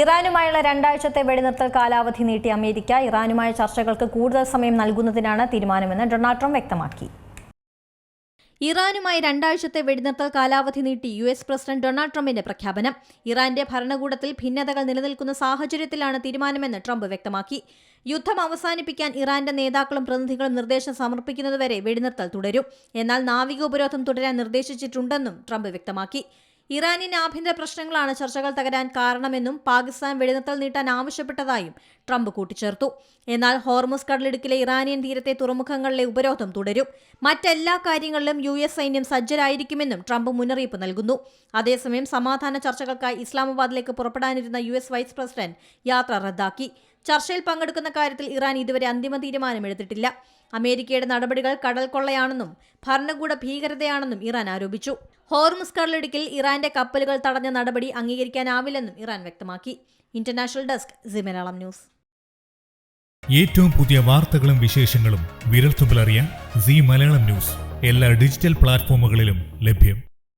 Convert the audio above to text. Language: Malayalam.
ഇറാനുമായുള്ള 2 ആഴ്ചത്തെ വെടിനിർത്തൽ കാലാവധി നീട്ടി അമേരിക്ക. ഇറാനുമായ ചർച്ചകൾക്ക് കൂടുതൽ സമയം നൽകുന്നതിനാണ് തീരുമാനമെന്ന് ഡൊണാൾഡ് ട്രംപ് വ്യക്തമാക്കി. ഇറാനുമായി 2 ആഴ്ചത്തെ വെടിനിർത്തൽ കാലാവധി നീട്ടി US പ്രസിഡന്റ് ഡൊണാൾഡ് ട്രംപിന്റെ പ്രഖ്യാപനം. ഇറാന്റെ ഭരണകൂടത്തിൽ ഭിന്നതകൾ നിലനിൽക്കുന്ന സാഹചര്യത്തിലാണ് തീരുമാനമെന്ന് ട്രംപ് വ്യക്തമാക്കി. യുദ്ധം അവസാനിപ്പിക്കാൻ ഇറാന്റെ നേതാക്കളും പ്രതിനിധികളും നിർദ്ദേശം സമർപ്പിക്കുന്നതുവരെ വെടിനിർത്തൽ തുടരും. എന്നാൽ നാവിക ഉപരോധം തുടരാൻ നിർദ്ദേശിച്ചിട്ടുണ്ടെന്നും ട്രംപ് വ്യക്തമാക്കി. ഇറാനിയൻ ആഭ്യന്തര പ്രശ്നങ്ങളാണ് ചർച്ചകൾ തകരാൻ കാരണമെന്നും പാകിസ്ഥാൻ വെടിനിർത്തൽ നീട്ടാൻ ആവശ്യപ്പെട്ടതായും ട്രംപ് കൂട്ടിച്ചേർത്തു. എന്നാൽ ഹോർമുസ് കടലിടുക്കിലെ ഇറാനിയൻ തീരത്തെ തുറമുഖങ്ങളിലെ ഉപരോധം തുടരും. മറ്റെല്ലാ കാര്യങ്ങളിലും US സൈന്യം സജ്ജരായിരിക്കുമെന്നും ട്രംപ് മുന്നറിയിപ്പ് നൽകുന്നു. അതേസമയം സമാധാന ചർച്ചകൾക്കായി ഇസ്ലാമാബാദിലേക്ക് പുറപ്പെടാനിരുന്ന US വൈസ് പ്രസിഡന്റ് യാത്ര റദ്ദാക്കി. ചർച്ചയിൽ പങ്കെടുക്കുന്ന കാര്യത്തിൽ ഇറാൻ ഇതുവരെ അന്തിമ തീരുമാനമെടുത്തിട്ടില്ല. അമേരിക്കയുടെ നടപടികൾ കടൽ കൊള്ളയാണെന്നും ഭരണകൂട ഭീകരതയാണെന്നും ഇറാൻ ആരോപിച്ചു. ഹോർമുസ് കടലിടുക്കിൽ ഇറാന്റെ കപ്പലുകൾ തടഞ്ഞ നടപടി അംഗീകരിക്കാനാവില്ലെന്നും ഇറാൻ വ്യക്തമാക്കി. International desk C Malayalam news. ഏറ്റവും പുതിയ വാർത്തകളും വിശേഷങ്ങളും വിരൽത്തുമ്പിലറിയാൻ സി മലയാളം ന്യൂസ് എല്ലാ ഡിജിറ്റൽ പ്ലാറ്റ്ഫോമുകളിലും ലഭ്യം.